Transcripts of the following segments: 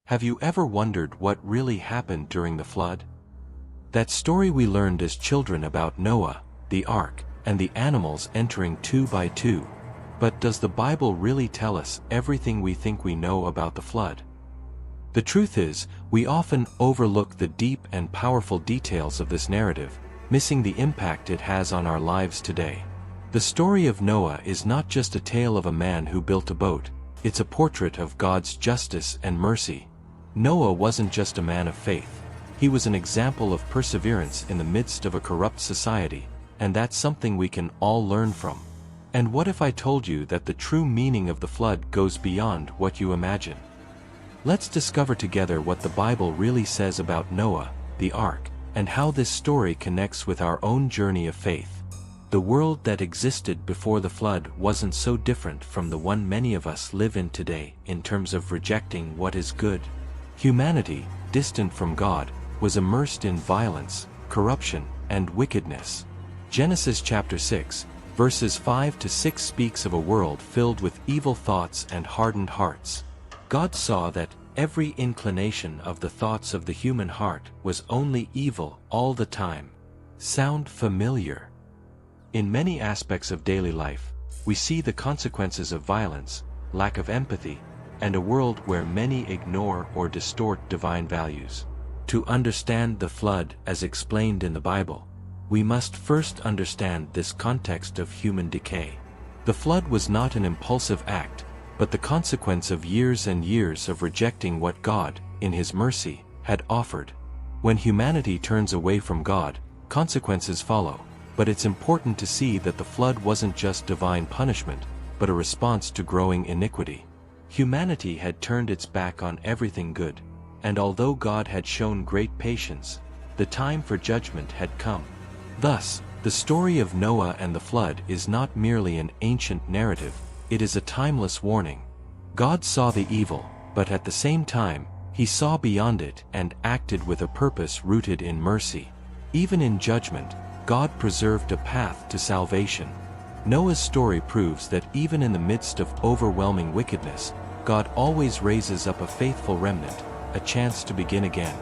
Have you ever wondered what really happened during the flood? That story we learned as children about Noah, the ark, and the animals entering two by two. But does the Bible really tell us everything we think we know about the flood? The truth is, we often overlook the deep and powerful details of this narrative, missing the impact it has on our lives today. The story of Noah is not just a tale of a man who built a boat, it's a portrait of God's justice and mercy. Noah wasn't just a man of faith. He was an example of perseverance in the midst of a corrupt society, and that's something we can all learn from. And what if I told you that the true meaning of the flood goes beyond what you imagine? Let's discover together what the Bible really says about Noah, the ark, and how this story connects with our own journey of faith. The world that existed before the flood wasn't so different from the one many of us live in today in terms of rejecting what is good. Humanity, distant from God, was immersed in violence, corruption, and wickedness. Genesis chapter 6, verses 5 to 6 speaks of a world filled with evil thoughts and hardened hearts. God saw that every inclination of the thoughts of the human heart was only evil all the time. Sound familiar? In many aspects of daily life, we see the consequences of violence, lack of empathy, and a world where many ignore or distort divine values. To understand the flood as explained in the Bible, we must first understand this context of human decay. The flood was not an impulsive act, but the consequence of years and years of rejecting what God, in His mercy, had offered. When humanity turns away from God, consequences follow, but it's important to see that the flood wasn't just divine punishment, but a response to growing iniquity. Humanity had turned its back on everything good, and although God had shown great patience, the time for judgment had come. Thus, the story of Noah and the flood is not merely an ancient narrative, it is a timeless warning. God saw the evil, but at the same time, He saw beyond it and acted with a purpose rooted in mercy. Even in judgment, God preserved a path to salvation. Noah's story proves that even in the midst of overwhelming wickedness, God always raises up a faithful remnant, a chance to begin again.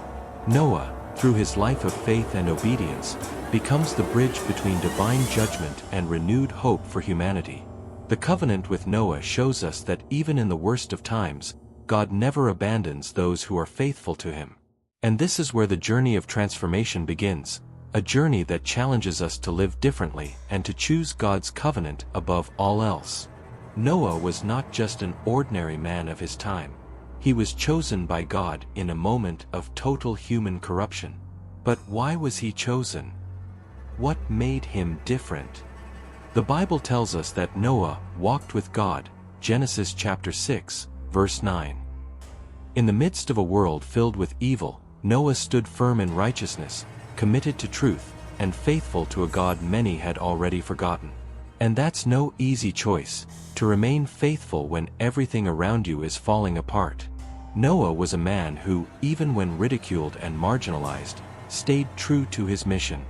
Noah, through his life of faith and obedience, becomes the bridge between divine judgment and renewed hope for humanity. The covenant with Noah shows us that even in the worst of times, God never abandons those who are faithful to Him. And this is where the journey of transformation begins, a journey that challenges us to live differently and to choose God's covenant above all else. Noah was not just an ordinary man of his time. He was chosen by God in a moment of total human corruption. But why was he chosen? What made him different? The Bible tells us that Noah walked with God, Genesis chapter 6, verse 9. In the midst of a world filled with evil, Noah stood firm in righteousness, committed to truth, and faithful to a God many had already forgotten. And that's no easy choice, to remain faithful when everything around you is falling apart. Noah was a man who, even when ridiculed and marginalized, stayed true to his mission.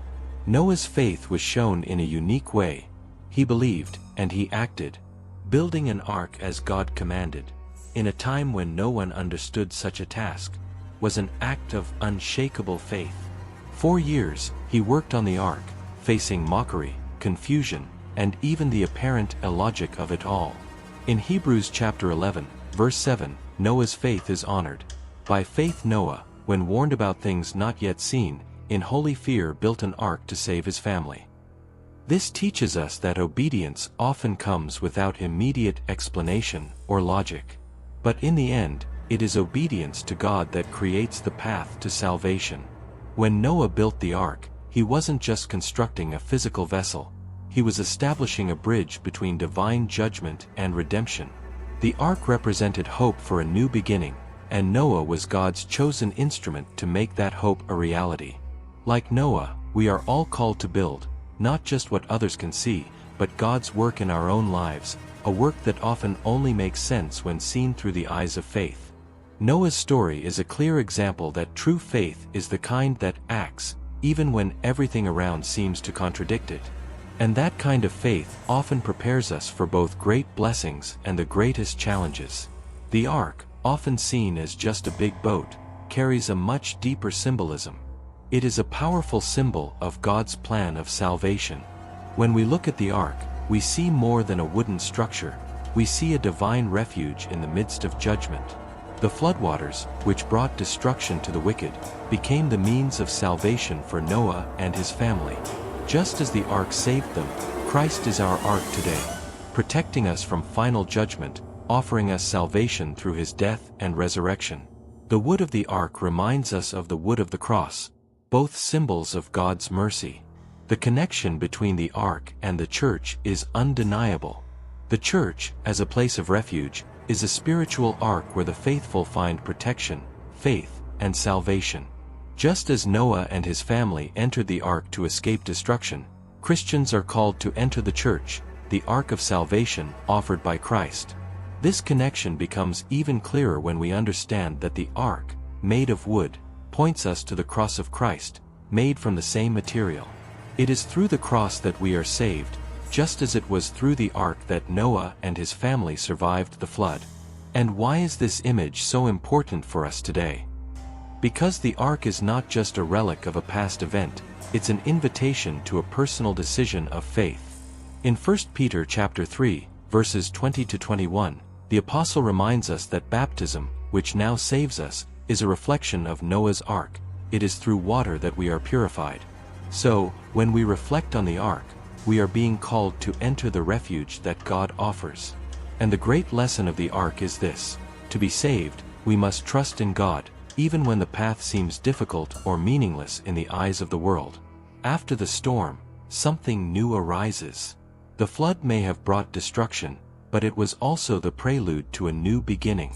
Noah's faith was shown in a unique way. He believed, and he acted, building an ark as God commanded, in a time when no one understood such a task, was an act of unshakable faith. 4 years, he worked on the ark, facing mockery, confusion, and even the apparent illogic of it all. In Hebrews chapter 11, verse 7, Noah's faith is honored. By faith Noah, when warned about things not yet seen, in holy fear built an ark to save his family. This teaches us that obedience often comes without immediate explanation or logic. But in the end, it is obedience to God that creates the path to salvation. When Noah built the ark, he wasn't just constructing a physical vessel. He was establishing a bridge between divine judgment and redemption. The ark represented hope for a new beginning, and Noah was God's chosen instrument to make that hope a reality. Like Noah, we are all called to build, not just what others can see, but God's work in our own lives, a work that often only makes sense when seen through the eyes of faith. Noah's story is a clear example that true faith is the kind that acts, even when everything around seems to contradict it. And that kind of faith often prepares us for both great blessings and the greatest challenges. The ark, often seen as just a big boat, carries a much deeper symbolism. It is a powerful symbol of God's plan of salvation. When we look at the ark, we see more than a wooden structure. We see a divine refuge in the midst of judgment. The floodwaters, which brought destruction to the wicked, became the means of salvation for Noah and his family. Just as the ark saved them, Christ is our ark today, protecting us from final judgment, offering us salvation through his death and resurrection. The wood of the ark reminds us of the wood of the cross, both symbols of God's mercy. The connection between the ark and the church is undeniable. The church, as a place of refuge, is a spiritual ark where the faithful find protection, faith, and salvation. Just as Noah and his family entered the ark to escape destruction, Christians are called to enter the church, the ark of salvation offered by Christ. This connection becomes even clearer when we understand that the ark, made of wood, points us to the cross of Christ, made from the same material. It is through the cross that we are saved, just as it was through the ark that Noah and his family survived the flood. And why is this image so important for us today? Because the ark is not just a relic of a past event, it's an invitation to a personal decision of faith. In 1 Peter chapter 3, verses 20 to 21, the apostle reminds us that baptism, which now saves us, is a reflection of Noah's ark. It is through water that we are purified. So, when we reflect on the ark, we are being called to enter the refuge that God offers. And the great lesson of the ark is this: to be saved, we must trust in God, even when the path seems difficult or meaningless in the eyes of the world. After the storm, something new arises. The flood may have brought destruction, but it was also the prelude to a new beginning.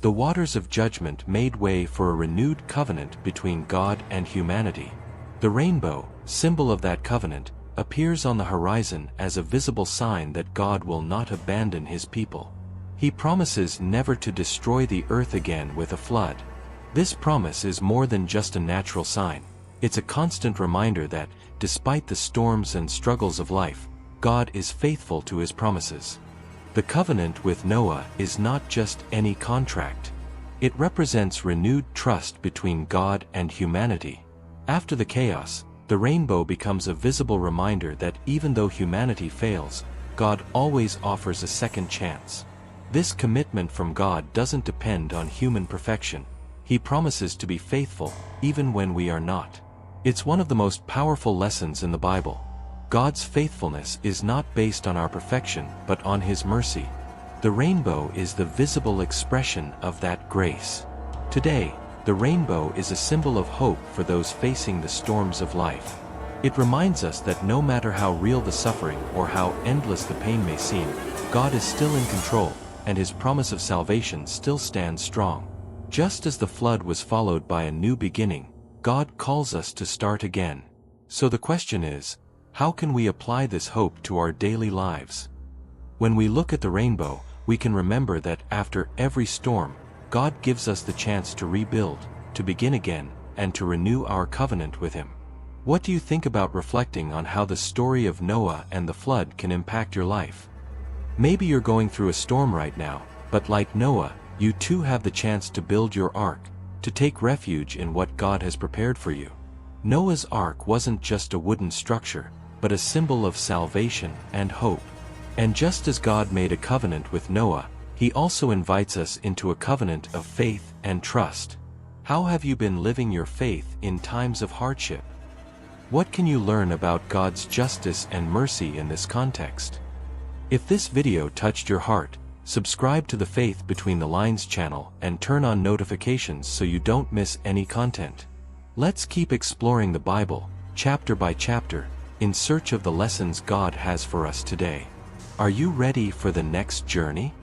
The waters of judgment made way for a renewed covenant between God and humanity. The rainbow, symbol of that covenant, appears on the horizon as a visible sign that God will not abandon his people. He promises never to destroy the earth again with a flood. This promise is more than just a natural sign. It's a constant reminder that, despite the storms and struggles of life, God is faithful to his promises. The covenant with Noah is not just any contract. It represents renewed trust between God and humanity. After the chaos, the rainbow becomes a visible reminder that even though humanity fails, God always offers a second chance. This commitment from God doesn't depend on human perfection. He promises to be faithful, even when we are not. It's one of the most powerful lessons in the Bible. God's faithfulness is not based on our perfection, but on his mercy. The rainbow is the visible expression of that grace. Today, the rainbow is a symbol of hope for those facing the storms of life. It reminds us that no matter how real the suffering or how endless the pain may seem, God is still in control, and his promise of salvation still stands strong. Just as the flood was followed by a new beginning, God calls us to start again. So the question is, how can we apply this hope to our daily lives? When we look at the rainbow, we can remember that after every storm, God gives us the chance to rebuild, to begin again, and to renew our covenant with him. What do you think about reflecting on how the story of Noah and the flood can impact your life? Maybe you're going through a storm right now, but like Noah, you too have the chance to build your ark, to take refuge in what God has prepared for you. Noah's ark wasn't just a wooden structure, but a symbol of salvation and hope. And just as God made a covenant with Noah, he also invites us into a covenant of faith and trust. How have you been living your faith in times of hardship? What can you learn about God's justice and mercy in this context? If this video touched your heart, subscribe to the Faith Between the Lines channel and turn on notifications so you don't miss any content. Let's keep exploring the Bible, chapter by chapter, in search of the lessons God has for us today. Are you ready for the next journey?